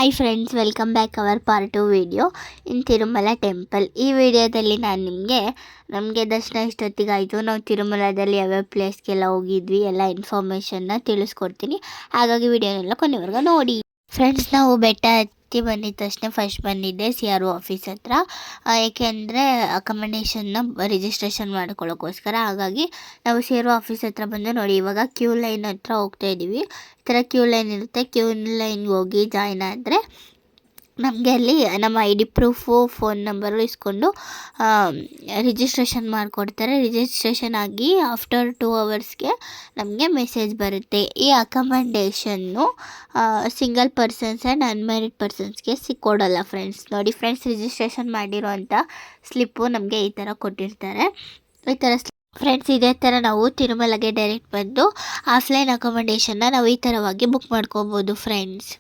Hi friends, welcome back hour part 2 video in Tirumala temple. ಈ ವಿಡಿಯೋದಲ್ಲಿ ನಾನು ನಮಗೆ ದರ್ಶನ ಇಷ್ಟೊತ್ತಿಗಾಯಿತು. ನಾವು ತಿರುಮಲದಲ್ಲಿ ಯಾವ್ಯಾವ ಪ್ಲೇಸ್ಗೆಲ್ಲ ಹೋಗಿದ್ವಿ ಎಲ್ಲ ಇನ್ಫಾರ್ಮೇಷನ್ನ ತಿಳಿಸ್ಕೊಡ್ತೀನಿ. ಹಾಗಾಗಿ ವಿಡಿಯೋನೆಲ್ಲ ಕೊನೆವರೆಗೂ ನೋಡಿ. ಫ್ರೆಂಡ್ಸ್, ನಾವು ಬೆಟ್ಟ ಹತ್ತಿ ಬಂದಿದ ತಕ್ಷಣ ಫಸ್ಟ್ ಬಂದಿದ್ದೆ CRO ಆಫೀಸ್ ಹತ್ರ. ಏಕೆಂದರೆ ಅಕಮಡೇಷನ್ನ ರಿಜಿಸ್ಟ್ರೇಷನ್ ಮಾಡ್ಕೊಳ್ಳೋಕ್ಕೋಸ್ಕರ. ಹಾಗಾಗಿ ನಾವು CRO ಆಫೀಸ್ ಹತ್ರ ಬಂದು ನೋಡಿ, ಇವಾಗ ಕ್ಯೂ ಲೈನ್ ಹತ್ರ ಹೋಗ್ತಾ ಇದ್ದೀವಿ. ಈ ಥರ ಕ್ಯೂ ಲೈನ್ ಇರುತ್ತೆ. ಕ್ಯೂ ಲೈನ್ಗೆ ಹೋಗಿ ಜಾಯ್ನ್ ಆದರೆ ನಮಗೆ ಅಲ್ಲಿ ನಮ್ಮ ID ಪ್ರೂಫು, ಫೋನ್ ನಂಬರು ಇಸ್ಕೊಂಡು ರಿಜಿಸ್ಟ್ರೇಷನ್ ಮಾಡಿಕೊಡ್ತಾರೆ. ರಿಜಿಸ್ಟ್ರೇಷನ್ ಆಗಿ ಆಫ್ಟರ್ 2 ಅವರ್ಸ್ಗೆ ನಮಗೆ ಮೆಸೇಜ್ ಬರುತ್ತೆ. ಈ ಅಕಮಡೇಷನ್ನು ಸಿಂಗಲ್ ಪರ್ಸನ್ಸ್ ಆ್ಯಂಡ್ ಅನ್ಮ್ಯಾರಿಡ್ ಪರ್ಸನ್ಸ್ಗೆ ಕೊಡೋಲ್ಲ ಫ್ರೆಂಡ್ಸ್. ನೋಡಿ ಫ್ರೆಂಡ್ಸ್, ರಿಜಿಸ್ಟ್ರೇಷನ್ ಮಾಡಿರೋ ಅಂಥ ಸ್ಲಿಪ್ಪು ನಮಗೆ ಈ ಥರ ಕೊಟ್ಟಿರ್ತಾರೆ. ಈ ಥರ ಫ್ರೆಂಡ್ಸ್, ಇದೇ ಥರ ನಾವು ತಿರುಮಲಗೆ ಡೈರೆಕ್ಟ್ ಬಂದು ಆಫ್ಲೈನ್ ಅಕಮಡೇಷನ್ನ ನಾವು ಈ ಥರವಾಗಿ ಬುಕ್ ಮಾಡ್ಕೋಬೋದು ಫ್ರೆಂಡ್ಸ್.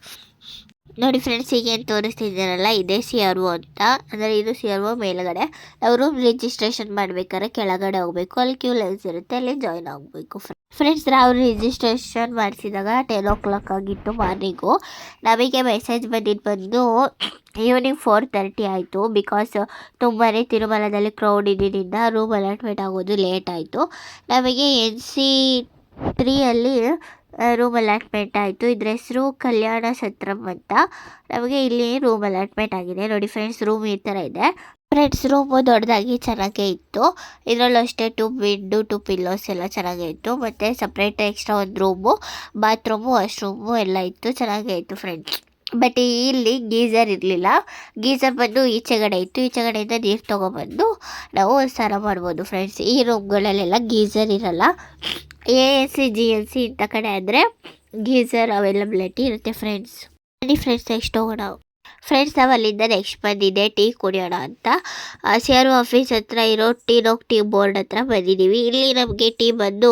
ನೋಡಿ ಫ್ರೆಂಡ್ಸ್, ಈಗೇನು ತೋರಿಸ್ತಿದ್ದಾರಲ್ಲ ಇದೇ CRO ಅಂತ. ಅಂದರೆ ಇದು CRO ಮೇಲುಗಡೆ. ನಾವು ರೂಮ್ ರಿಜಿಸ್ಟ್ರೇಷನ್ ಮಾಡಬೇಕಾದ್ರೆ ಕೆಳಗಡೆ ಹೋಗಬೇಕು. ಅಲ್ಲಿ ಕ್ಯೂ ಲೈನ್ಸ್ ಇರುತ್ತೆ, ಅಲ್ಲಿ ಜಾಯ್ನ್ ಆಗಬೇಕು ಫ್ರೆಂಡ್ಸ್. ನಾವು ರಿಜಿಸ್ಟ್ರೇಷನ್ ಮಾಡಿಸಿದಾಗ 10 o'clock ಆಗಿತ್ತು ಮಾರ್ನಿಂಗು. ನಮಗೆ ಮೆಸೇಜ್ ಬಂದು ಈವ್ನಿಂಗ್ 4:30 ಆಯಿತು. ಬಿಕಾಸ್ ತುಂಬಾ ತಿರುಮಲದಲ್ಲಿ ಕ್ರೌಡ್ ಇದ್ದಿದ್ದರಿಂದ ರೂಮ್ ಅಲಾಟ್ಮೆಂಟ್ ಆಗೋದು ಲೇಟ್ ಆಯಿತು. ನಮಗೆ NC3 ರೂಮ್ ಅಲಾಟ್ಮೆಂಟ್ ಆಯಿತು. ಇದ್ರ ಹೆಸರು ಕಲ್ಯಾಣ ಸತ್ರಂ ಅಂತ. ನಮಗೆ ಇಲ್ಲಿ ರೂಮ್ ಅಲಾಟ್ಮೆಂಟ್ ಆಗಿದೆ. ನೋಡಿ ಫ್ರೆಂಡ್ಸ್, ರೂಮ್ ಈ ಥರ ಇದೆ ಫ್ರೆಂಡ್ಸ್. ರೂಮು ದೊಡ್ಡದಾಗಿ ಚೆನ್ನಾಗೇ ಇತ್ತು. ಇದರಲ್ಲೂ ಅಷ್ಟೇ 2 ಬೆಡ್ಡು 2 ಪಿಲ್ಲೋಸ್ ಎಲ್ಲ ಚೆನ್ನಾಗೇ ಇತ್ತು. ಮತ್ತು ಸಪ್ರೇಟ್ ಎಕ್ಸ್ಟ್ರಾ ಒಂದು ರೂಮು, ಬಾತ್ರೂಮು, ವಾಶ್ರೂಮು ಎಲ್ಲ ಇತ್ತು. ಚೆನ್ನಾಗೇ ಇತ್ತು ಫ್ರೆಂಡ್ಸ್. ಬಟ್ ಇಲ್ಲಿ ಗೀಝರ್ ಇರಲಿಲ್ಲ. ಗೀಝರ್ ಬಂದು ಈಚೆಗಡೆ ಇತ್ತು. ಈಚೆಗಡೆಯಿಂದ ನೀರು ತೊಗೊಬಂದು ನಾವು ಸ್ನಾನ ಮಾಡ್ಬೋದು ಫ್ರೆಂಡ್ಸ್. ಈ ರೂಮ್ಗಳಲ್ಲೆಲ್ಲ ಗೀಝರ್ ಇರಲ್ಲ. ANC GNC ಇಂಥ ಕಡೆ ಆದರೆ ಗೀಝರ್ ಅವೈಲಬಿಲಿಟಿ ಇರುತ್ತೆ ಫ್ರೆಂಡ್ಸ್. ಬನ್ನಿ ಫ್ರೆಂಡ್ಸ್, ನೆಕ್ಸ್ಟ್ ಹೋಗೋಣ. ಫ್ರೆಂಡ್ಸ್, ನಾವು ಅಲ್ಲಿಂದ ನೆಕ್ಸ್ಟ್ ಬಂದಿದ್ದೆ ಟೀ ಕುಡಿಯೋಣ ಅಂತ. CRO ಆಫೀಸ್ ಹತ್ರ ಇರೋ ಟೀ ಬೋರ್ಡ್ ಹತ್ರ ಬಂದಿದ್ದೀವಿ. ಇಲ್ಲಿ ನಮಗೆ ಟೀ ಬಂದು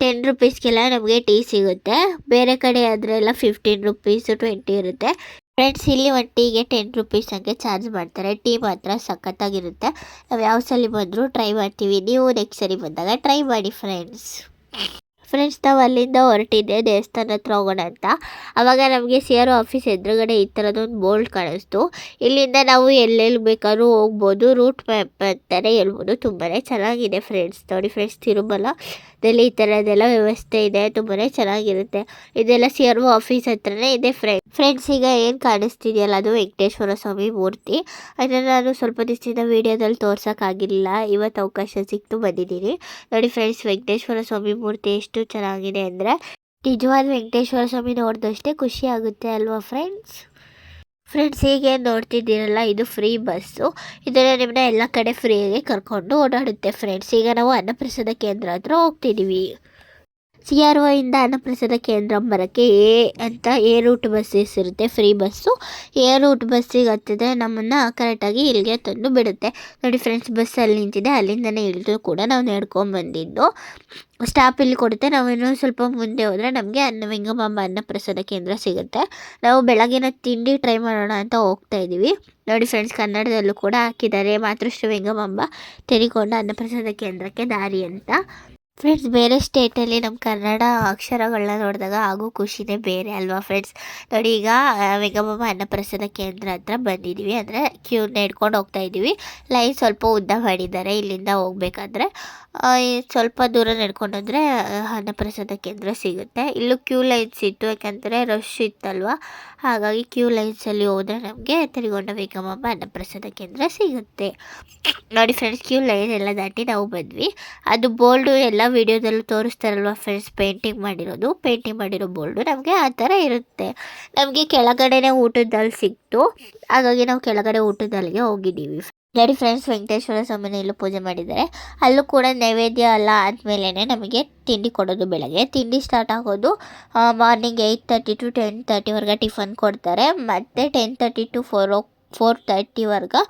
10 rupeesಗೆಲ್ಲ ನಮಗೆ ಟೀ ಸಿಗುತ್ತೆ. ಬೇರೆ ಕಡೆ ಆದರೆ ಎಲ್ಲ 15 rupees 20 ಇರುತ್ತೆ ಫ್ರೆಂಡ್ಸ್. ಇಲ್ಲಿ ಒಂದು ಟೀಗೆ 10 rupees ಹಂಗೆ ಚಾರ್ಜ್ ಮಾಡ್ತಾರೆ. ಟೀ ಮಾತ್ರ ಸಖತ್ತಾಗಿರುತ್ತೆ. ನಾವು ಯಾವ ಸಲ ಬಂದರೂ ಟ್ರೈ ಮಾಡ್ತೀವಿ. ನೀವು ನೆಕ್ಸ್ಟ್ ಸರಿ ಬಂದಾಗ ಟ್ರೈ ಮಾಡಿ ಫ್ರೆಂಡ್ಸ್. ನಾವು ಅಲ್ಲಿಂದ ಹೊರಟಿದ್ದೆ ದೇವಸ್ಥಾನ ಹತ್ರ ಹೋಗೋಣ ಅಂತ. ಆವಾಗ ನಮಗೆ CRO ಆಫೀಸ್ ಎದುರುಗಡೆ ಈ ಥರದೊಂದು ಬೋರ್ಡ್ ಕಾಣಿಸ್ತು. ಇಲ್ಲಿಂದ ನಾವು ಎಲ್ಲೆಲ್ಲಿ ಬೇಕಾದ್ರೂ ಹೋಗ್ಬೋದು. ರೂಟ್ ಮ್ಯಾಪ್ ಅಂತಾನೆ ಹೇಳ್ಬೋದು. ತುಂಬಾ ಚೆನ್ನಾಗಿದೆ ಫ್ರೆಂಡ್ಸ್. ನೋಡಿ ಫ್ರೆಂಡ್ಸ್, ತಿರುಮಲದಲ್ಲಿ ಈ ಥರದ್ದೆಲ್ಲ ವ್ಯವಸ್ಥೆ ಇದೆ. ತುಂಬಾ ಚೆನ್ನಾಗಿರುತ್ತೆ. ಇದೆಲ್ಲ CRO ಆಫೀಸ್ ಹತ್ರನೇ ಇದೆ ಫ್ರೆಂಡ್ಸ್. ಈಗ ಏನು ಕಾಣಿಸ್ತಿದೆಯಲ್ಲ ಅದು ವೆಂಕಟೇಶ್ವರ ಸ್ವಾಮಿ ಮೂರ್ತಿ. ಅದನ್ನು ನಾನು ಸ್ವಲ್ಪ ದಿವಸದಿಂದ ವೀಡಿಯೋದಲ್ಲಿ ತೋರ್ಸೋಕ್ಕಾಗಿಲ್ಲ. ಇವತ್ತು ಅವಕಾಶ ಸಿಕ್ತು, ಬಂದಿದ್ದೀನಿ. ನೋಡಿ ಫ್ರೆಂಡ್ಸ್, ವೆಂಕಟೇಶ್ವರ ಸ್ವಾಮಿ ಮೂರ್ತಿ ಎಷ್ಟು ಚೆನ್ನಾಗಿದೆ ಅಂದರೆ ನಿಜವಾದ ವೆಂಕಟೇಶ್ವರ ಸ್ವಾಮಿ ನೋಡಿದಷ್ಟೇ ಖುಷಿ ಆಗುತ್ತೆ ಅಲ್ವಾ ಫ್ರೆಂಡ್ಸ್. ಹೀಗೆ ನೋಡ್ತಿದ್ದೀರಲ್ಲ, ಇದು ಫ್ರೀ ಬಸ್ಸು. ಇದನ್ನು ನಿಮ್ಮನ್ನ ಎಲ್ಲ ಕಡೆ ಫ್ರೀಯಾಗಿ ಕರ್ಕೊಂಡು ಓಡಾಡುತ್ತೆ ಫ್ರೆಂಡ್ಸ್. ಈಗ ನಾವು ಅನ್ನಪ್ರಸಾದ ಕೇಂದ್ರ ಹತ್ರ ಹೋಗ್ತಿದ್ದೀವಿ. CRO ಇಂದ ಅನ್ನಪ್ರಸಾದ ಕೇಂದ್ರ ಬರೋಕ್ಕೆ A ರೂಟ್ ಬಸ್ಸಸ್ ಇರುತ್ತೆ, ಫ್ರೀ ಬಸ್ಸು. A ರೂಟ್ ಬಸ್ಸಿಗೆ ಹತ್ತಿದ್ರೆ ನಮ್ಮನ್ನು ಕರೆಕ್ಟಾಗಿ ಇಲ್ಲಿಗೆ ತಂದು ಬಿಡುತ್ತೆ. ನೋಡಿ ಫ್ರೆಂಡ್ಸ್, ಬಸ್ ಅಲ್ಲಿ ನಿಂತಿದೆ. ಅಲ್ಲಿಂದನೇ ಇಳಿದು ಕೂಡ ನಾವು ನಡ್ಕೊಂಡ್ಬಂದಿದ್ದು. ಸ್ಟಾಪ್ ಇಲ್ಲಿ ಕೊಡುತ್ತೆ. ನಾವು ಇನ್ನೊಂದು ಸ್ವಲ್ಪ ಮುಂದೆ ಹೋದರೆ ನಮಗೆ ವೆಂಗಮಾಂಬ ಅನ್ನಪ್ರಸಾದ ಕೇಂದ್ರ ಸಿಗುತ್ತೆ. ನಾವು ಬೆಳಗಿನ ತಿಂಡಿ ಟ್ರೈ ಮಾಡೋಣ ಅಂತ ಹೋಗ್ತಾ ಇದ್ದೀವಿ. ನೋಡಿ ಫ್ರೆಂಡ್ಸ್, ಕನ್ನಡದಲ್ಲೂ ಕೂಡ ಹಾಕಿದ್ದಾರೆ, ಮಾತೃಶ್ರೀ ವೆಂಗಮಾಂಬ ತೆರಿಕೊಂಡ ಅನ್ನಪ್ರಸಾದ ಕೇಂದ್ರಕ್ಕೆ ದಾರಿ ಅಂತ. ಫ್ರೆಂಡ್ಸ್, ಬೇರೆ ಸ್ಟೇಟಲ್ಲಿ ನಮ್ಮ ಕನ್ನಡ ಅಕ್ಷರಗಳನ್ನ ನೋಡಿದಾಗ ಆಗೋ ಖುಷಿನೇ ಬೇರೆ ಅಲ್ವಾ ಫ್ರೆಂಡ್ಸ್. ನೋಡಿ, ಈಗ ವೆಂಗಮಾಂಬ ಅನ್ನಪ್ರಸಾದ ಕೇಂದ್ರ ಹತ್ರ ಬಂದಿದ್ದೀವಿ. ಅಂದರೆ ಕ್ಯೂ ನಡ್ಕೊಂಡು ಹೋಗ್ತಾ ಇದ್ದೀವಿ. ಲೈನ್ ಸ್ವಲ್ಪ ಉದ್ದ ಮಾಡಿದ್ದಾರೆ. ಇಲ್ಲಿಂದ ಹೋಗ್ಬೇಕಾದ್ರೆ ಸ್ವಲ್ಪ ದೂರ ನಡ್ಕೊಂಡೋದ್ರೆ ಅನ್ನಪ್ರಸಾದ ಕೇಂದ್ರ ಸಿಗುತ್ತೆ. ಇಲ್ಲೂ ಕ್ಯೂ ಲೈನ್ಸ್ ಇತ್ತು, ಯಾಕಂದರೆ ರಶ್ ಇತ್ತಲ್ವ. ಹಾಗಾಗಿ ಕ್ಯೂ ಲೈನ್ಸಲ್ಲಿ ಹೋದರೆ ನಮಗೆ ತೆರಿಕೊಂಡ ವೆಂಗಮಾಂಬ ಅನ್ನಪ್ರಸಾದ ಕೇಂದ್ರ ಸಿಗುತ್ತೆ. ನೋಡಿ ಫ್ರೆಂಡ್ಸ್, ಕ್ಯೂ ಲೈನ್ ಎಲ್ಲ ದಾಟಿ ನಾವು ಬಂದ್ವಿ. ಅದು ಬೋರ್ಡು ಎಲ್ಲ ವಿಡಿಯೋದಲ್ಲೂ ತೋರಿಸ್ತಾರಲ್ವ ಫ್ರೆಂಡ್ಸ್, ಪೇಂಟಿಂಗ್ ಮಾಡಿರೋ ಬೋರ್ಡು ನಮಗೆ ಆ ಥರ ಇರುತ್ತೆ. ನಮಗೆ ಕೆಳಗಡೆನೇ ಊಟದಲ್ಲಿ ಸಿಕ್ತು. ಹಾಗಾಗಿ ನಾವು ಕೆಳಗಡೆ ಊಟದಲ್ಲಿಗೆ ಹೋಗಿದ್ದೀವಿ. ನೋಡಿ ಫ್ರೆಂಡ್ಸ್, ವೆಂಕಟೇಶ್ವರ ಸ್ವಾಮಿನ ಇಲ್ಲೂ ಪೂಜೆ ಮಾಡಿದ್ದಾರೆ. ಅಲ್ಲೂ ಕೂಡ ನೈವೇದ್ಯ ಎಲ್ಲ ಆದಮೇಲೆ ನಮಗೆ ತಿಂಡಿ ಕೊಡೋದು. ಬೆಳಗ್ಗೆ ತಿಂಡಿ ಸ್ಟಾರ್ಟ್ ಆಗೋದು ಮಾರ್ನಿಂಗ್ 8:30 to 10:30 ಟಿಫನ್ ಕೊಡ್ತಾರೆ. ಮತ್ತು 10:30 to 4:30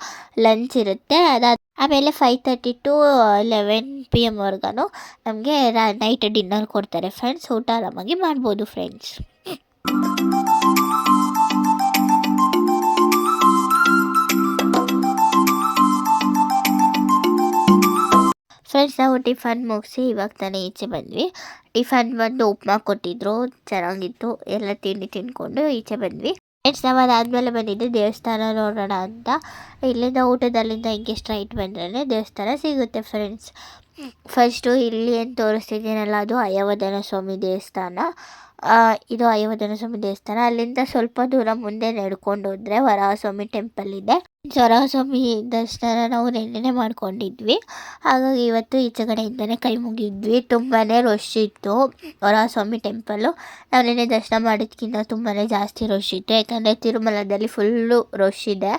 ಲಂಚ್ ಇರುತ್ತೆ. ಆಮೇಲೆ 5:30 to 11 PM ನಮಗೆ ನೈಟ್ ಡಿನ್ನರ್ ಕೊಡ್ತಾರೆ ಫ್ರೆಂಡ್ಸ್. ಊಟ ಆರಾಮಾಗಿ ಮಾಡ್ಬೋದು ಫ್ರೆಂಡ್ಸ್. ನಾವು ಟಿಫನ್ ಮುಗಿಸಿ ಇವಾಗ ತಾನೇ ಈಚೆ ಬಂದ್ವಿ. ಟಿಫನ್ ಬಂದು ಉಪ್ಮಾ ಕೊಟ್ಟಿದ್ರು, ಚೆನ್ನಾಗಿತ್ತು. ಎಲ್ಲ ತಿಂಡಿ ತಿಂದ್ಕೊಂಡು ಈಚೆ ಬಂದ್ವಿ. ಫ್ರೆಂಡ್ಸ್ ನಾವು ಅದಾದಮೇಲೆ ಬಂದಿದ್ದು ದೇವಸ್ಥಾನ ನೋಡೋಣ ಅಂತ. ಇಲ್ಲಿಂದ ಊಟದಲ್ಲಿಂದ ಹಿಂಗೆ ಸ್ಟ್ರೈಟ್ ಬಂದ್ರೆ ದೇವಸ್ಥಾನ ಸಿಗುತ್ತೆ ಫ್ರೆಂಡ್ಸ್. ಫಸ್ಟು ಇಲ್ಲಿ ಏನು ತೋರಿಸ್ತಿದ್ದೀನಲ್ಲ ಅದು ಅಯ್ಯವದನ ಸ್ವಾಮಿ ದೇವಸ್ಥಾನ. ಇದು ಅಯ್ಯವದನ ಸ್ವಾಮಿ ದೇವಸ್ಥಾನ. ಅಲ್ಲಿಂದ ಸ್ವಲ್ಪ ದೂರ ಮುಂದೆ ನಡ್ಕೊಂಡು ಹೋದರೆ ವರಾಹಸ್ವಾಮಿ ಟೆಂಪಲ್ ಇದೆ. ವರಾಹಸ್ವಾಮಿ ದರ್ಶನ ನಾವು ನೆನ್ನೆನೇ ಮಾಡ್ಕೊಂಡಿದ್ವಿ, ಹಾಗಾಗಿ ಇವತ್ತು ಈಚೆ ಕಡೆಯಿಂದನೇ ಕೈ ಮುಗಿದ್ವಿ. ತುಂಬಾ ರಶ್ ಇತ್ತು ವರಾಹಸ್ವಾಮಿ ಟೆಂಪಲ್ಲು. ನಾವು ನೆನ್ನೆ ದರ್ಶನ ಮಾಡೋದಕ್ಕಿಂತ ತುಂಬಾ ಜಾಸ್ತಿ ರಶ್ ಇತ್ತು, ಯಾಕಂದರೆ ತಿರುಮಲದಲ್ಲಿ ಫುಲ್ಲು ರಶ್ ಇದೆ,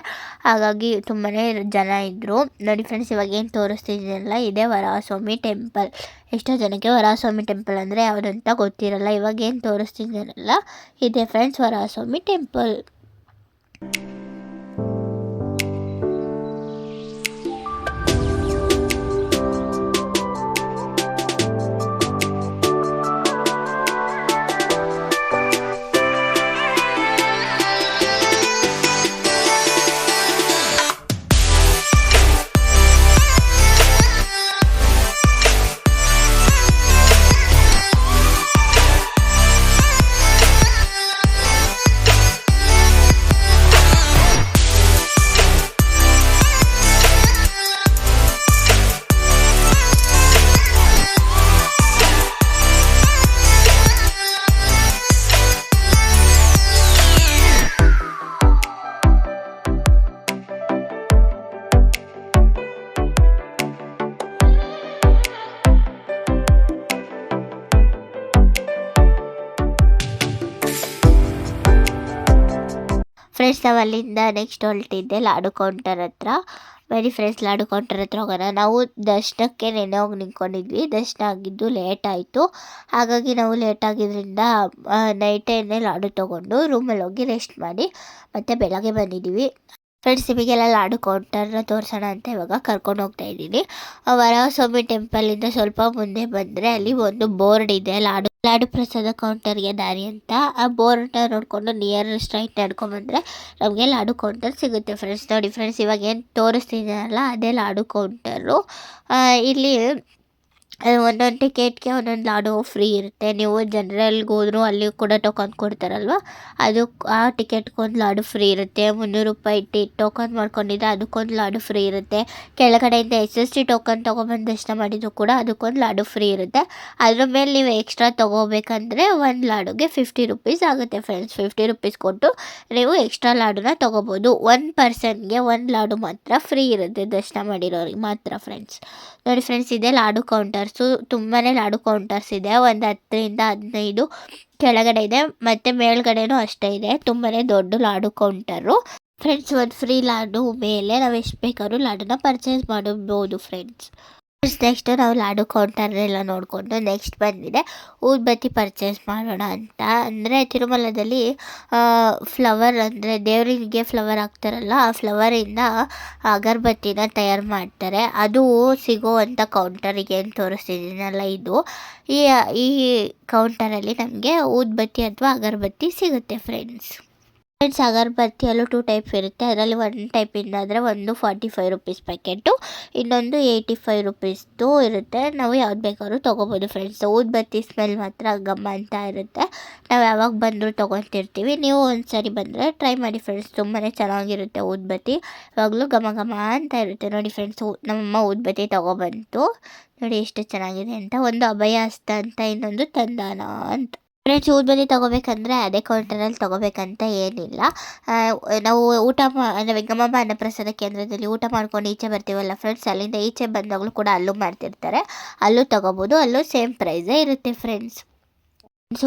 ಹಾಗಾಗಿ ತುಂಬಾ ಜನ ಇದ್ದರು. ನೋಡಿ ಫ್ರೆಂಡ್ಸ್, ಇವಾಗ ಏನು ತೋರಿಸ್ತಿದ್ದೀನಲ್ಲ ಇದೇ ವರಾಹಸ್ವಾಮಿ ಟೆಂಪಲ್. ಎಷ್ಟೋ ಜನಕ್ಕೆ ವರಾಹಸ್ವಾಮಿ ಟೆಂಪಲ್ ಅಂದರೆ ಯಾವುದಂತ ಗೊತ್ತಿರಲ್ಲ. ಇವಾಗ ಏನು ತೋರಿಸ್ತಿದ್ದೀನಲ್ಲ ಇದೇ ಫ್ರೆಂಡ್ಸ್ ವರಾಹಸ್ವಾಮಿ ಟೆಂಪಲ್. ಫ್ರೆಂಡ್ಸ್, ನಾವು ಅಲ್ಲಿಂದ ನೆಕ್ಸ್ಟ್ ಹೊರಟಿದ್ದೆ ಲಾಡು ಕೌಂಟರ್ ಹತ್ರ. ಬರೀ ಫ್ರೆಂಡ್ಸ್ ಲಾಡು ಕೌಂಟರ್ ಹತ್ರ ಹೋಗೋಣ. ನಾವು ದರ್ಶನಕ್ಕೆ ನೆನ್ನೆ ಹೋಗಿ ನಿಂತ್ಕೊಂಡಿದ್ವಿ, ದರ್ಶನ ಆಗಿದ್ದು ಲೇಟ್ ಆಯಿತು. ಹಾಗಾಗಿ ನಾವು ಲೇಟ್ ಆಗಿದ್ದರಿಂದ ನೈಟೇನೆ ಲಾಡು ತೊಗೊಂಡು ರೂಮಲ್ಲಿ ಹೋಗಿ ರೆಸ್ಟ್ ಮಾಡಿ ಮತ್ತು ಬೆಳಗ್ಗೆ ಬಂದಿದ್ದೀವಿ. ಫ್ರೆಂಡ್ಸ್, ನಿಮಗೆಲ್ಲ ಲಾಡು ಕೌಂಟರ್ನ ತೋರಿಸೋಣ ಅಂತ ಇವಾಗ ಕರ್ಕೊಂಡು ಹೋಗ್ತಾ ಇದ್ದೀನಿ. ವರಾಹಸ್ವಾಮಿ ಟೆಂಪಲಿಂದ ಸ್ವಲ್ಪ ಮುಂದೆ ಬಂದರೆ ಅಲ್ಲಿ ಒಂದು ಬೋರ್ಡ್ ಇದೆ, ಲಾಡು ಪ್ರಸಾದ ಕೌಂಟರ್ಗೆ ದಾರಿ ಅಂತ. ಆ ಬೋರ್ಡ್ನ ನೋಡಿಕೊಂಡು ನಿಯರ್ ಸ್ಟ್ರೈಟ್ ನಡ್ಕೊಂಬಂದರೆ ನಮಗೆ ಲಾಡು ಕೌಂಟರ್ ಸಿಗುತ್ತೆ ಫ್ರೆಂಡ್ಸ್. ನೋಡಿ ಫ್ರೆಂಡ್ಸ್, ಇವಾಗ ಏನು ತೋರಿಸ್ತಿದ್ದೀನಲ್ಲ ಅದೇ ಲಾಡು ಕೌಂಟರು. ಇಲ್ಲಿ ಒಂದೊಂದು ಟಿಕೆಟ್ಗೆ ಒಂದೊಂದು ಲಾಡು ಫ್ರೀ ಇರುತ್ತೆ. ನೀವು ಜನರಲ್ಗೆ ಹೋದರೂ ಅಲ್ಲಿ ಕೂಡ ಟೋಕನ್ ಕೊಡ್ತಾರಲ್ವ, ಅದು ಆ ಟಿಕೆಟ್ಗೊಂದು ಲಾಡು ಫ್ರೀ ಇರುತ್ತೆ. 300 ರೂಪಾಯಿ ಟೋಕನ್ ಮಾಡ್ಕೊಂಡಿದ್ದರೆ ಅದಕ್ಕೊಂದು ಲಾಡು ಫ್ರೀ ಇರುತ್ತೆ. ಕೆಳಗಡೆಯಿಂದ SST ಟೋಕನ್ ತೊಗೊಬಂದು ದರ್ಶನ ಮಾಡಿದರೂ ಕೂಡ ಅದಕ್ಕೊಂದು ಲಾಡು ಫ್ರೀ ಇರುತ್ತೆ. ಅದ್ರ ಮೇಲೆ ನೀವು ಎಕ್ಸ್ಟ್ರಾ ತೊಗೋಬೇಕಂದ್ರೆ ಒಂದು ಲಾಡುಗೆ 50 ರೂಪೀಸ್ ಆಗುತ್ತೆ ಫ್ರೆಂಡ್ಸ್. 50 ರೂಪೀಸ್ ಕೊಟ್ಟು ನೀವು ಎಕ್ಸ್ಟ್ರಾ ಲಾಡುನ ತೊಗೋಬೋದು. 1 ಪರ್ಸನ್ಗೆ 1 ಲಾಡು ಮಾತ್ರ ಫ್ರೀ ಇರುತ್ತೆ, ದರ್ಶನ ಮಾಡಿರೋರಿಗೆ ಮಾತ್ರ ಫ್ರೆಂಡ್ಸ್. ನೋಡಿ ಫ್ರೆಂಡ್ಸ್, ಇದೆ ಲಾಡು ಕೌಂಟರ್ಸು. ತುಂಬಾ ಲಾಡು ಕೌಂಟರ್ಸ್ ಇದೆ, ಒಂದು 10ರಿಂದ 15 ಕೆಳಗಡೆ ಇದೆ, ಮತ್ತು ಮೇಲ್ಗಡೆನೂ ಅಷ್ಟೇ ಇದೆ. ತುಂಬಾ ದೊಡ್ಡ ಲಾಡು ಕೌಂಟರು ಫ್ರೆಂಡ್ಸ್. ಒಂದು ಫ್ರೀ ಲಾಡು ಮೇಲೆ ನಾವು ಎಷ್ಟು ಬೇಕಾದ್ರೂ ಲಾಡನ್ನ ಪರ್ಚೇಸ್ ಮಾಡಬಹುದು ಫ್ರೆಂಡ್ಸ್. ನೆಕ್ಸ್ಟ್ ನಾವು ಲಾಡು ಕೌಂಟರ್ನೆಲ್ಲ ನೋಡಿಕೊಂಡು ನೆಕ್ಸ್ಟ್ ಬಂದಿದೆ ಊದ್ಬತ್ತಿ ಪರ್ಚೇಸ್ ಮಾಡೋಣ ಅಂತ. ಅಂದರೆ ತಿರುಮಲದಲ್ಲಿ ಫ್ಲವರ್, ಅಂದರೆ ದೇವರಿಗೆ ಫ್ಲವರ್ ಹಾಕ್ತಾರಲ್ಲ, ಆ ಫ್ಲವರಿಂದ ಅಗರಬತ್ತಿನ ತಯಾರು ಮಾಡ್ತಾರೆ. ಅದು ಸಿಗೋವಂಥ ಕೌಂಟರಿಗೆ ಏನು ತೋರಿಸ್ತಿದ್ದೀನಲ್ಲ ಇದು. ಈ ಕೌಂಟರಲ್ಲಿ ನಮಗೆ ಊದ್ಬತ್ತಿ ಅಥವಾ ಅಗರಬತ್ತಿ ಸಿಗುತ್ತೆ ಫ್ರೆಂಡ್ಸ್. ಅಗರಬತ್ತಿಯಲ್ಲೂ 2 ಟೈಪ್ ಇರುತ್ತೆ. ಅದರಲ್ಲಿ ಒಂದು ಟೈಪಿಂದ ಆದರೆ ಒಂದು 45 ರೂಪೀಸ್ ಪ್ಯಾಕೆಟು, ಇನ್ನೊಂದು 85 ರೂಪೀಸ್ದು ಇರುತ್ತೆ. ನಾವು ಯಾವ್ದು ಬೇಕಾದ್ರೂ ತೊಗೋಬೋದು ಫ್ರೆಂಡ್ಸ್. ಊದ್ಬತ್ತಿ ಸ್ಮೆಲ್ ಮಾತ್ರ ಘಮ ಅಂತ ಇರುತ್ತೆ. ನಾವು ಯಾವಾಗ ಬಂದರೂ ತೊಗೊತಿರ್ತೀವಿ. ನೀವು ಒಂದು ಸರಿ ಬಂದರೆ ಟ್ರೈ ಮಾಡಿ ಫ್ರೆಂಡ್ಸ್, ತುಂಬಾ ಚೆನ್ನಾಗಿರುತ್ತೆ ಊದ್ಬತ್ತಿ. ಯಾವಾಗಲೂ ಘಮ ಘಮ ಅಂತ ಇರುತ್ತೆ. ನೋಡಿ ಫ್ರೆಂಡ್ಸ್, ನಮ್ಮಮ್ಮ ಊದ್ಬತ್ತಿ ತೊಗೊಬಂತು. ನೋಡಿ ಎಷ್ಟು ಚೆನ್ನಾಗಿದೆ ಅಂತ. ಒಂದು ಅಭಯ ಹಸ್ತ ಅಂತ, ಇನ್ನೊಂದು ತಂದಾನ ಅಂತ. ಫ್ರೆಂಡ್ಸ್, ಊದ್ಬತ್ತಿ ತೊಗೋಬೇಕಂದ್ರೆ ಅದೇ ಕೌಂಟರಲ್ಲಿ ತೊಗೋಬೇಕಂತ ಏನಿಲ್ಲ. ನಾವು ಅಂದರೆ ವೆಂಗಮಾಂಬ ಅನ್ನಪ್ರಸಾದ ಕೇಂದ್ರದಲ್ಲಿ ಊಟ ಮಾಡ್ಕೊಂಡು ಈಚೆ ಬರ್ತೀವಲ್ಲ ಫ್ರೆಂಡ್ಸ್, ಅಲ್ಲಿಂದ ಈಚೆ ಬಂದಾಗಲೂ ಕೂಡ ಅಲ್ಲೂ ಮಾಡ್ತಿರ್ತಾರೆ, ಅಲ್ಲೂ ತೊಗೋಬೋದು. ಅಲ್ಲೂ ಸೇಮ್ ಪ್ರೈಸೇ ಇರುತ್ತೆ ಫ್ರೆಂಡ್ಸ್.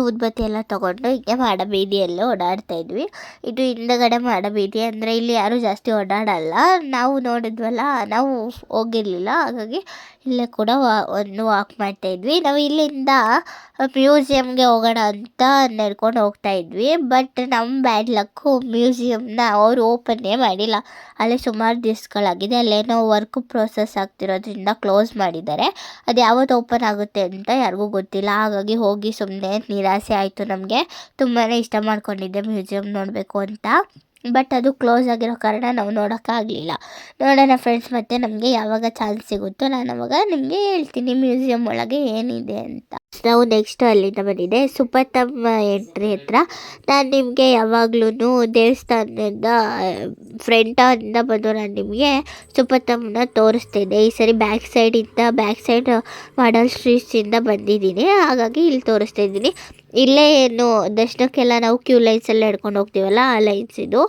ಊದ್ಬತ್ತಿ ಎಲ್ಲ ತೊಗೊಂಡು ಹೀಗೆ ಮಾಡಬೀದಿಯಲ್ಲೇ ಓಡಾಡ್ತಾ ಇದ್ವಿ. ಇದು ಹಿಂದಗಡೆ ಮಾಡಬೀದಿ, ಅಂದರೆ ಇಲ್ಲಿ ಯಾರೂ ಜಾಸ್ತಿ ಓಡಾಡಲ್ಲ. ನಾವು ನೋಡಿದ್ವಲ್ಲ, ನಾವು ಹೋಗಿರಲಿಲ್ಲ, ಹಾಗಾಗಿ ಇಲ್ಲೇ ಕೂಡ ಒಂದು ವಾಕ್ ಮಾಡ್ತಾಯಿದ್ವಿ. ನಾವು ಇಲ್ಲಿಂದ ಮ್ಯೂಸಿಯಮ್ಗೆ ಹೋಗೋಣ ಅಂತ ನಡ್ಕೊಂಡು ಹೋಗ್ತಾ ಇದ್ವಿ. ಬಟ್ ನಮ್ಮ ಬ್ಯಾಡ್ ಲಕ್ಕು ಮ್ಯೂಸಿಯಮ್ನ ಅವರು ಓಪನ್ನೇ ಮಾಡಿಲ್ಲ. ಅಲ್ಲೇ ಸುಮಾರು ದಿವಸಗಳಾಗಿದೆ, ಅಲ್ಲೇನೋ ವರ್ಕ್ ಪ್ರೋಸೆಸ್ ಆಗ್ತಿರೋದ್ರಿಂದ ಕ್ಲೋಸ್ ಮಾಡಿದ್ದಾರೆ. ಅದು ಯಾವತ್ತು ಓಪನ್ ಆಗುತ್ತೆ ಅಂತ ಯಾರಿಗೂ ಗೊತ್ತಿಲ್ಲ. ಹಾಗಾಗಿ ಹೋಗಿ ಸುಮ್ಮನೆ ನಿರಾಸೆ ಆಯಿತು. ನಮಗೆ ತುಂಬಾ ಇಷ್ಟ ಮಾಡ್ಕೊಂಡಿದ್ದೆ ಮ್ಯೂಸಿಯಮ್ ನೋಡಬೇಕು ಅಂತ, ಬಟ್ ಅದು ಕ್ಲೋಸ್ ಆಗಿರೋ ಕಾರಣ ನಾವು ನೋಡೋಕ್ಕಾಗಲಿಲ್ಲ. ನೋಡೋಣ ಫ್ರೆಂಡ್ಸ್, ಮತ್ತು ನಮಗೆ ಯಾವಾಗ ಚಾನ್ಸ್ ಸಿಗುತ್ತೋ ನಾನು ಅವಾಗ ನಿಮಗೆ ಹೇಳ್ತೀನಿ ಮ್ಯೂಸಿಯಮ್ ಒಳಗೆ ಏನಿದೆ ಅಂತ. ನಾವು ನೆಕ್ಸ್ಟ್ ಅಲ್ಲಿಂದ ಬಂದಿದ್ದೆ ಸುಪತಮ್ಮ ಎಂಟ್ರಿ ಹತ್ರ. ನಾನು ನಿಮಗೆ ಯಾವಾಗ್ಲೂ ದೇವಸ್ಥಾನದಿಂದ ಫ್ರಂಟಿಂದ ಬಂದು ನಾನು ನಿಮಗೆ ಸುಪತಮ್ಮನ ತೋರಿಸ್ತಿದ್ದೆ. ಈ ಸರಿ ಬ್ಯಾಕ್ ಸೈಡ್ ಮಾಡಲ್ ಸ್ಟ್ರೀಟ್ಸಿಂದ ಬಂದಿದ್ದೀನಿ, ಹಾಗಾಗಿ ಇಲ್ಲಿ ತೋರಿಸ್ತಾ ಇದ್ದೀನಿ. ಇಲ್ಲೇ ಏನು ದರ್ಶನಕ್ಕೆಲ್ಲ ನಾವು ಕ್ಯೂ ಲೈನ್ಸೆಲ್ಲ ಹಿಡ್ಕೊಂಡು ಹೋಗ್ತೀವಲ್ಲ, ಆ ಲೈನ್ಸ್ ಇದು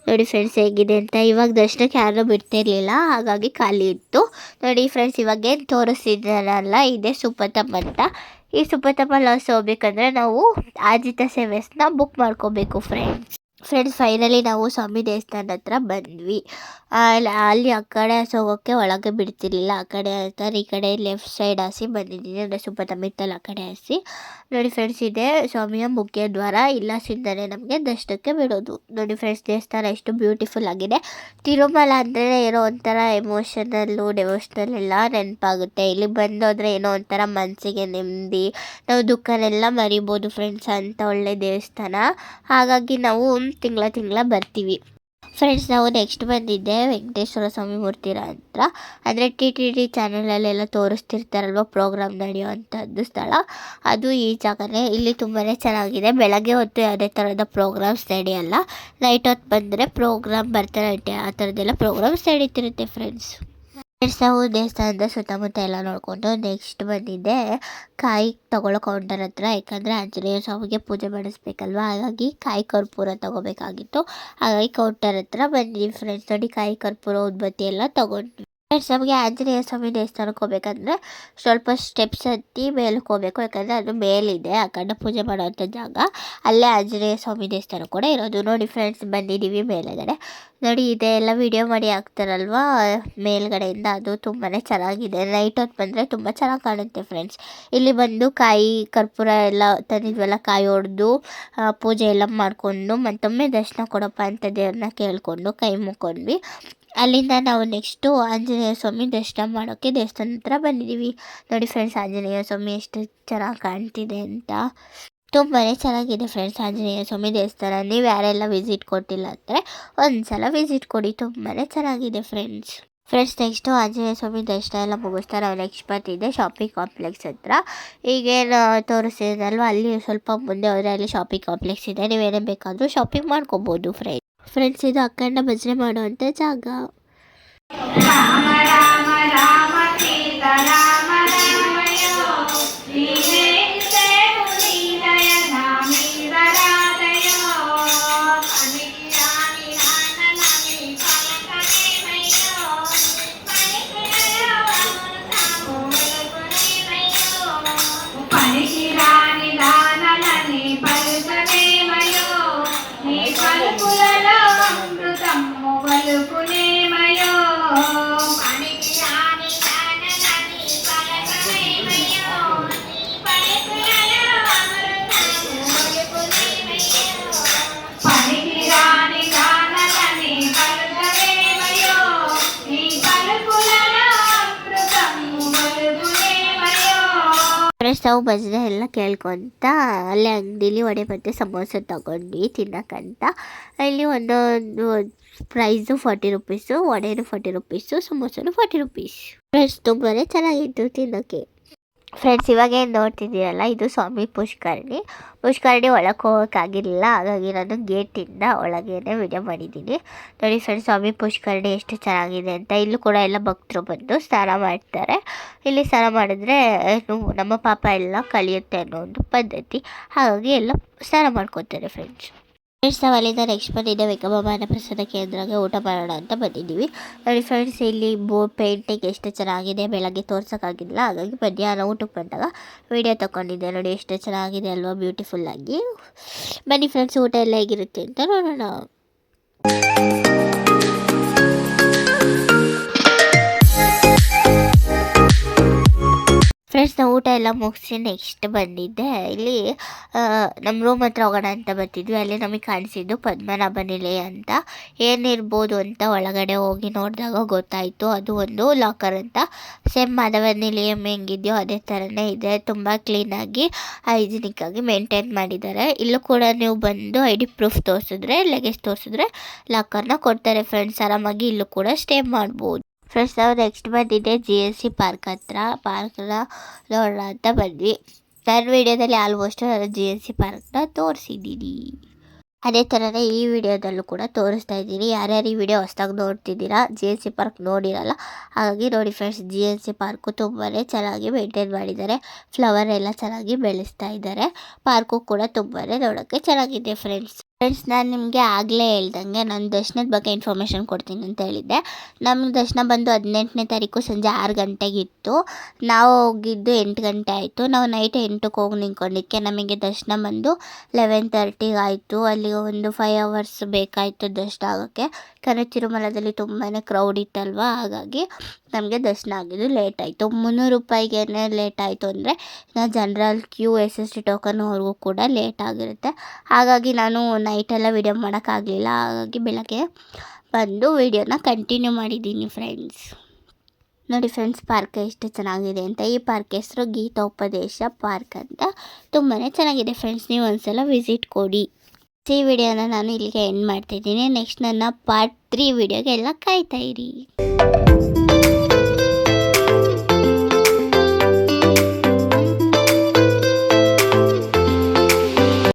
ನೋಡಿ ಫ್ರೆಂಡ್ಸ್ ಹೇಗಿದೆ ಅಂತ. ಇವಾಗ ದರ್ಶನಕ್ಕೆ ಯಾರೂ ಬಿಡ್ತಿರ್ಲಿಲ್ಲ, ಹಾಗಾಗಿ ಖಾಲಿ ಇತ್ತು. ನೋಡಿ ಫ್ರೆಂಡ್ಸ್, ಇವಾಗ ಏನು ತೋರಿಸ್ತಿದ್ದಾರಲ್ಲ ಇದೇ ಸುಪತಮ್ಮ ಅಂತ. ಈ ಸುಪತಮ್ಮ ಲಾಸ್ ಹೋಗ್ಬೇಕಂದ್ರೆ ನಾವು ಆಜಿತ ಸೇವೆಸ್ನ ಬುಕ್ ಮಾಡ್ಕೋಬೇಕು ಫ್ರೆಂಡ್ಸ್ ಫೈನಲಿ ನಾವು ಸ್ವಾಮಿ ದೇವಸ್ಥಾನ ಹತ್ರ ಬಂದ್ವಿ. ಅಲ್ಲಿ ಆ ಕಡೆ ಹೋಗೋಕ್ಕೆ ಒಳಗೆ ಬಿಡ್ತಿರ್ಲಿಲ್ಲ. ಆ ಕಡೆ ಆಯ್ತಾರೆ, ಈ ಕಡೆ ಲೆಫ್ಟ್ ಸೈಡ್ ಹಾಸಿ ಬಂದಿದ್ದೀನಿ. ಅಂದರೆ ಸುಪತಮ್ಮ ಇತ್ತಲ್ಲ ಆ ಕಡೆ ಹಾಸಿ. ನೋಡಿ ಫ್ರೆಂಡ್ಸ್, ಇದೆ ಸ್ವಾಮಿಯ ಮುಖ್ಯ ದ್ವಾರ. ಇಲ್ಲಸಿಂದಲೇ ನಮಗೆ ದರ್ಶನಕ್ಕೆ ಬಿಡೋದು. ನೋಡಿ ಫ್ರೆಂಡ್ಸ್, ದೇವಸ್ಥಾನ ಎಷ್ಟು ಬ್ಯೂಟಿಫುಲ್ ಆಗಿದೆ. ತಿರುಮಲ ಅಂದರೆ ಏನೋ ಒಂಥರ ಎಮೋಷನಲ್ಲು ಡೆವೋಷ್ನಲ್ ಎಲ್ಲ ನೆನಪಾಗುತ್ತೆ. ಇಲ್ಲಿ ಬಂದೋದ್ರೆ ಏನೋ ಒಂಥರ ಮನಸ್ಸಿಗೆ ನೆಮ್ಮದಿ, ನಾವು ದುಃಖನೆಲ್ಲ ಮರಿಬೋದು ಫ್ರೆಂಡ್ಸ್. ಅಂತ ಒಳ್ಳೆ ದೇವಸ್ಥಾನ, ಹಾಗಾಗಿ ನಾವು ತಿಂಗಳ ಬರ್ತೀವಿ ಫ್ರೆಂಡ್ಸ್. ನಾವು ನೆಕ್ಸ್ಟ್ ಬಂದಿದ್ದೆ ವೆಂಕಟೇಶ್ವರ ಸ್ವಾಮಿ ಮೂರ್ತಿ ಹತ್ರ. ಅಂದರೆ ಟಿ ಚಾನಲಲ್ಲೆಲ್ಲ ತೋರಿಸ್ತಿರ್ತಾರಲ್ವ ಪ್ರೋಗ್ರಾಮ್ ನಡೆಯುವಂಥದ್ದು ಸ್ಥಳ, ಅದು ಈ ಜಾಗನೇ. ಇಲ್ಲಿ ತುಂಬಾ ಚೆನ್ನಾಗಿದೆ. ಬೆಳಗ್ಗೆ ಹೊತ್ತು ಯಾವುದೇ ಥರದ ಪ್ರೋಗ್ರಾಮ್ಸ್ ನಡೆಯಲ್ಲ, ನೈಟ್ ಹೊತ್ತು ಬಂದರೆ ಪ್ರೋಗ್ರಾಮ್ ಬರ್ತಾರೆ, ಆ ಥರದ್ದೆಲ್ಲ ಪ್ರೋಗ್ರಾಮ್ಸ್ ನಡೀತಿರುತ್ತೆ ಫ್ರೆಂಡ್ಸ್. ನಾವು ದೇವಸ್ಥಾನದ ಸುತ್ತಮುತ್ತ ಎಲ್ಲ ನೋಡಿಕೊಂಡು ನೆಕ್ಸ್ಟ್ ಬಂದಿದ್ದೆ ಕಾಯಿ ತಗೊಳ್ಳೋ ಕೌಂಟರ್ ಹತ್ರ. ಯಾಕಂದರೆ ಆಂಜನೇಯ ಸ್ವಾಮಿಗೆ ಪೂಜೆ ಮಾಡಿಸ್ಬೇಕಲ್ವ, ಹಾಗಾಗಿ ಕಾಯಿ ಕರ್ಪೂರ ತೊಗೋಬೇಕಾಗಿತ್ತು. ಹಾಗಾಗಿ ಕೌಂಟರ್ ಹತ್ರ ಬಂದಿದ್ದೀವಿ ಫ್ರೆಂಡ್ಸ್. ನೋಡಿ, ಕಾಯಿ ಕರ್ಪೂರ ಉದ್ಬತ್ತಿ ಎಲ್ಲ ತೊಗೊಂಡ್ವಿ ಫ್ರೆಂಡ್ಸ್. ನಮಗೆ ಆಂಜನೇಯ ಸ್ವಾಮಿ ದೇವಸ್ಥಾನಕ್ಕೆ ಹೋಗ್ಬೇಕಂದ್ರೆ ಸ್ವಲ್ಪ ಸ್ಟೆಪ್ಸ್ ಹತ್ತಿ ಮೇಲಕ್ಕೆ ಹೋಗ್ಬೇಕು, ಯಾಕಂದರೆ ಅದು ಮೇಲಿದೆ ಆ ಕಡೆ ಪೂಜೆ ಮಾಡೋವಂಥ ಜಾಗ. ಅಲ್ಲೇ ಆಂಜನೇಯ ಸ್ವಾಮಿ ದೇವಸ್ಥಾನ ಕೂಡ ಇರೋದು. ನೋಡಿ ಫ್ರೆಂಡ್ಸ್, ಬಂದಿದ್ದೀವಿ ಮೇಲೆಗಡೆ. ನೋಡಿ, ಇದೆಲ್ಲ ವಿಡಿಯೋ ಮಾಡಿ ಹಾಕ್ತಾರಲ್ವ ಮೇಲ್ಗಡೆಯಿಂದ, ಅದು ತುಂಬಾ ಚೆನ್ನಾಗಿದೆ. ನೈಟ್ ಹೊತ್ತು ಬಂದರೆ ತುಂಬ ಚೆನ್ನಾಗಿ ಕಾಣುತ್ತೆ ಫ್ರೆಂಡ್ಸ್. ಇಲ್ಲಿ ಬಂದು ಕಾಯಿ ಕರ್ಪೂರ ಎಲ್ಲ ತಂದಿದ್ವಲ್ಲ, ಕಾಯಿ ಹೊಡೆದು ಪೂಜೆ ಎಲ್ಲ ಮಾಡಿಕೊಂಡು ಮತ್ತೊಮ್ಮೆ ದರ್ಶನ ಕೊಡಪ್ಪ ಅಂತ ದೇವ್ರನ್ನ ಕೇಳಿಕೊಂಡು ಕೈ ಮುಕ್ಕೊಂಡ್ವಿ. ಅಲ್ಲಿಂದ ನಾವು ನೆಕ್ಸ್ಟು ಆಂಜನೇಯ ಸ್ವಾಮಿ ದರ್ಶನ ಮಾಡೋಕ್ಕೆ ದೇವಸ್ಥಾನ ಹತ್ರ ಬಂದಿದ್ದೀವಿ. ನೋಡಿ ಫ್ರೆಂಡ್ಸ್, ಆಂಜನೇಯ ಸ್ವಾಮಿ ಎಷ್ಟು ಚೆನ್ನಾಗಿ ಕಾಣ್ತಿದೆ ಅಂತ. ತುಂಬಾ ಚೆನ್ನಾಗಿದೆ ಫ್ರೆಂಡ್ಸ್ ಆಂಜನೇಯ ಸ್ವಾಮಿ ದೇವಸ್ಥಾನ. ನೀವು ಯಾರೆಲ್ಲ ವಿಸಿಟ್ ಕೊಟ್ಟಿಲ್ಲ ಅಂದರೆ ಒಂದ್ಸಲ ವಿಸಿಟ್ ಕೊಡಿ, ತುಂಬಾ ಚೆನ್ನಾಗಿದೆ ಫ್ರೆಂಡ್ಸ್. ನೆಕ್ಸ್ಟು ಆಂಜನೇಯ ಸ್ವಾಮಿ ದರ್ಶನ ಎಲ್ಲ ಮುಗಿಸ್ತಾ ನಾವು ನೆಕ್ಸ್ಟ್ ಬರ್ತಿದ್ದೆ ಶಾಪಿಂಗ್ ಕಾಂಪ್ಲೆಕ್ಸ್ ಹತ್ರ. ಈಗೇನು ತೋರಿಸಿದ್ರಲ್ವ ಅಲ್ಲಿ ಸ್ವಲ್ಪ ಮುಂದೆ ಹೋದರೆ ಅಲ್ಲಿ ಶಾಪಿಂಗ್ ಕಾಂಪ್ಲೆಕ್ಸ್ ಇದೆ. ನೀವೇನೇ ಬೇಕಾದರೂ ಶಾಪಿಂಗ್ ಮಾಡ್ಕೊಬೋದು ಫ್ರೆಂಡ್ಸ್. ಇದು ಅಖಂಡ ಭಜನೆ ಮಾಡುವಂಥ ಜಾಗ. ರಾಮ ರಾಮ ರಾಮ ಸೀತ ರಾಮ ರಾಮಯೋ ಶ್ರೀವೇಂಕಟೇ ಮುನಿದಯ ನಾಮೀರರಾಧಯೋ ಅನಿರಾನಿ ನಾನನನಿ ಫಲಕನೇಮಯೋ ಪನಿಕಿರಯೋ ಸಾಮುವೆಲಕುನೇಮಯೋ ಪನಿಕಿರಾನಿ ನಾನನನಿ ಫಲಕನೇಮಯೋ ನೀ ಫಲಕುలలో అమృతము వలుకునేమయో పనికిరాని నాననని పలకనేమయో నీ పలుకులలో అమృతము వలుకునేమయో పనికిరాని నాననని పలకనేమయో నీ పలుకులలో అమృతము వలుకునేమయో. ಫ್ರೆಂಡ್ಸ್, ನಾವು ಭಜನೆ ಎಲ್ಲ ಕೇಳ್ಕೊತ ಅಲ್ಲೇ ಅಂಗಡಿಲಿ ವಡೆ ಮತ್ತು ಸಮೋಸ ತೊಗೊಂಡ್ವಿ ತಿನ್ನಕ್ಕಂತ. ಇಲ್ಲಿ ಒಂದೊಂದು ಪ್ರೈಸು 40 ರುಪೀಸು, ವಡೆನೂ 40 ರುಪೀಸು, ಸಮೋಸನೂ 40 ರುಪೀಸ್. ಫ್ರೆಂಡ್ಸ್, ತುಂಬಾ ಚೆನ್ನಾಗಿತ್ತು ತಿನ್ನೋಕ್ಕೆ. ಫ್ರೆಂಡ್ಸ್, ಇವಾಗ ಏನು ನೋಡ್ತಿದ್ದೀರಲ್ಲ ಇದು ಸ್ವಾಮಿ ಪುಷ್ಕರಣಿ ಒಳಗೆ ಹೋಗೋಕ್ಕಾಗಿರಲಿಲ್ಲ, ಹಾಗಾಗಿ ನಾನು ಗೇಟಿಂದ ಒಳಗೇನೆ ವಿಡಿಯೋ ಮಾಡಿದ್ದೀನಿ. ನೋಡಿ ಫ್ರೆಂಡ್ಸ್, ಸ್ವಾಮಿ ಪುಷ್ಕರಣಿ ಎಷ್ಟು ಚೆನ್ನಾಗಿದೆ ಅಂತ. ಇಲ್ಲೂ ಕೂಡ ಎಲ್ಲ ಭಕ್ತರು ಬಂದು ಸ್ನಾನ ಮಾಡ್ತಾರೆ. ಇಲ್ಲಿ ಸ್ನಾನ ಮಾಡಿದ್ರೆ ನಮ್ಮ ಪಾಪ ಎಲ್ಲ ಕಳಿಯುತ್ತೆ ಅನ್ನೋ ಒಂದು ಪದ್ಧತಿ, ಹಾಗಾಗಿ ಎಲ್ಲ ಸ್ನಾನ ಮಾಡ್ಕೊತಾರೆ ಫ್ರೆಂಡ್ಸ್. ನಾವು ಅಲ್ಲಿಂದ ನೆಕ್ಸ್ಟ್ ಬಂದಿದ್ದೆ ವೆಂಕಮ್ಮನ ಪ್ರಸಾದ ಕೇಂದ್ರಕ್ಕೆ ಊಟ ಮಾಡೋಣ ಅಂತ ಬಂದಿದ್ದೀವಿ. ನೋಡಿ ಫ್ರೆಂಡ್ಸ್, ಇಲ್ಲಿ ಪೇಂಟಿಂಗ್ ಎಷ್ಟು ಚೆನ್ನಾಗಿದೆ, ಬೆಳಗ್ಗೆ ತೋರ್ಸೋಕ್ಕಾಗಿಲ್ಲ, ಹಾಗಾಗಿ ಮಧ್ಯಾಹ್ನ ಊಟಕ್ಕೆ ಬಂದಾಗ ವಿಡಿಯೋ ತೊಗೊಂಡಿದ್ದೆ. ನೋಡಿ ಎಷ್ಟು ಚೆನ್ನಾಗಿದೆ ಅಲ್ವಾ, ಬ್ಯೂಟಿಫುಲ್ಲಾಗಿ. ಬನ್ನಿ ಫ್ರೆಂಡ್ಸ್, ಊಟ ಎಲ್ಲ ಹೇಗಿರುತ್ತೆ ಅಂತ ನೋಡೋಣ. ಫ್ರೆಂಡ್ಸ್, ನಾವು ಊಟ ಎಲ್ಲ ಮುಗಿಸಿ ನೆಕ್ಸ್ಟ್ ಬಂದಿದ್ದೆ. ಇಲ್ಲಿ ನಮ್ಮ ರೂಮ್ ಹತ್ರ ಹೋಗೋಣ ಅಂತ ಬರ್ತಿದ್ವಿ. ಅಲ್ಲಿ ನಮಗೆ ಕಾಣಿಸಿದ್ದು ಪದ್ಮನಾಭ ನಿಲಯ ಅಂತ. ಏನಿರ್ಬೋದು ಅಂತ ಒಳಗಡೆ ಹೋಗಿ ನೋಡಿದಾಗ ಗೊತ್ತಾಯಿತು, ಅದು ಒಂದು ಲಾಕರ್ ಅಂತ. ಸೇಮ್ ಮಾಧವ ನಿಲಯಂ ಹೆಂಗಿದೆಯೋ ಅದೇ ಥರನೇ ಇದೆ. ತುಂಬ ಕ್ಲೀನಾಗಿ ಹೈಜಿನಿಕ್ಕಾಗಿ ಮೇಂಟೈನ್ ಮಾಡಿದ್ದಾರೆ. ಇಲ್ಲೂ ಕೂಡ ನೀವು ಬಂದು ID ಪ್ರೂಫ್ ತೋರಿಸಿದ್ರೆ, ಲಗೇಜ್ ತೋರಿಸಿದ್ರೆ ಲಾಕರ್ನ ಕೊಡ್ತಾರೆ ಫ್ರೆಂಡ್ಸ್. ಆರಾಮಾಗಿ ಇಲ್ಲೂ ಕೂಡ ಸ್ಟೇ ಮಾಡ್ಬೋದು. ಫ್ರೆಂಡ್ಸ್, ನಾವು ನೆಕ್ಸ್ಟ್ ಬಂದಿದ್ದೆ GSC ಪಾರ್ಕ್ ಹತ್ರ. ಪಾರ್ಕ್ನ ನೋಡೋಣ ಅಂತ ಬಂದ್ವಿ. ನನ್ನ ವಿಡಿಯೋದಲ್ಲಿ ಆಲ್ಮೋಸ್ಟ್ GNC ಪಾರ್ಕ್ನ ತೋರಿಸಿದ್ದೀನಿ. ಅದೇ ಥರನೇ ಈ ವಿಡಿಯೋದಲ್ಲೂ ಕೂಡ ತೋರಿಸ್ತಾ ಇದ್ದೀನಿ. ಯಾರ್ಯಾರು ಈ ವಿಡಿಯೋ ಹೊಸ್ದಾಗಿ ನೋಡ್ತಿದ್ದೀರಾ, GNC ಪಾರ್ಕ್ ನೋಡಿರಲ್ಲ, ಹಾಗಾಗಿ ನೋಡಿ ಫ್ರೆಂಡ್ಸ್, GNC ಪಾರ್ಕು ತುಂಬಾ ಚೆನ್ನಾಗಿ ಮೇಂಟೈನ್ ಮಾಡಿದ್ದಾರೆ. ಫ್ಲವರ್ ಎಲ್ಲ ಚೆನ್ನಾಗಿ ಬೆಳೆಸ್ತಾ ಇದ್ದಾರೆ. ಪಾರ್ಕು ಕೂಡ ತುಂಬಾ ನೋಡೋಕ್ಕೆ ಚೆನ್ನಾಗಿದೆ ಫ್ರೆಂಡ್ಸ್. ನಾನು ನಿಮಗೆ ಆಗಲೇ ಹೇಳ್ದಂಗೆ ನಾನು ದರ್ಶನದ ಬಗ್ಗೆ ಇನ್ಫಾರ್ಮೇಷನ್ ಕೊಡ್ತೀನಿ ಅಂತ ಹೇಳಿದ್ದೆ. ನಮ್ಗೆ ದರ್ಶನ ಬಂದು 18ನೇ ತಾರೀಕು ಸಂಜೆ 6 ಗಂಟೆಗಿತ್ತು. ನಾವು ಹೋಗಿದ್ದು 8 ಗಂಟೆ ಆಯಿತು. ನಾವು ನೈಟ್ 8ಕ್ಕೆ ಹೋಗಿ ನಿಂತ್ಕೊಂಡಿದ್ದಕ್ಕೆ ನಮಗೆ ದರ್ಶನ ಬಂದು 11:30 ಆಯಿತು. ಅಲ್ಲಿ ಒಂದು 5 ಅವರ್ಸ್ ಬೇಕಾಯಿತು ದರ್ಶನ ಆಗೋಕ್ಕೆ. ಯಾಕಂದರೆ ತಿರುಮಲದಲ್ಲಿ ತುಂಬಾ ಕ್ರೌಡ್ ಇತ್ತಲ್ವ, ಹಾಗಾಗಿ ನಮಗೆ ದರ್ಶನ ಆಗಿದ್ದು ಲೇಟ್ ಆಯಿತು. 300 ರೂಪಾಯಿಗೆ ಲೇಟ್ ಆಯಿತು ಅಂದರೆ ಜನರಲ್ ಕ್ಯೂ SST ಟೋಕನ್ವರೆಗೂ ಕೂಡ ಲೇಟ್ ಆಗಿರುತ್ತೆ. ಹಾಗಾಗಿ ನಾನು ನೈಟೆಲ್ಲ ವೀಡಿಯೋ ಮಾಡೋಕ್ಕಾಗಲಿಲ್ಲ. ಹಾಗಾಗಿ ಬೆಳಗ್ಗೆ ಬಂದು ವೀಡಿಯೋನ ಕಂಟಿನ್ಯೂ ಮಾಡಿದ್ದೀನಿ ಫ್ರೆಂಡ್ಸ್. ನೋಡಿ ಫ್ರೆಂಡ್ಸ್, ಪಾರ್ಕ್ ಎಷ್ಟು ಚೆನ್ನಾಗಿದೆ ಅಂತ. ಈ ಪಾರ್ಕ್ ಹೆಸರು ಗೀತೋಪದೇಶ ಪಾರ್ಕ್ ಅಂತ. ತುಂಬಾ ಚೆನ್ನಾಗಿದೆ ಫ್ರೆಂಡ್ಸ್, ನೀವು ಒಂದ್ಸಲ ವಿಸಿಟ್ ಕೊಡಿ. ಈ ವಿಡಿಯೋನ ನಾನು ಇಲ್ಲಿಗೆ ಎಂಡ್ ಮಾಡ್ತಾಯಿದ್ದೀನಿ. ನೆಕ್ಸ್ಟ್ ನನ್ನ ಪಾರ್ಟ್ 3 ವಿಡಿಯೋಗೆ ಎಲ್ಲ ಕಾಯ್ತಾ ಇರಿ.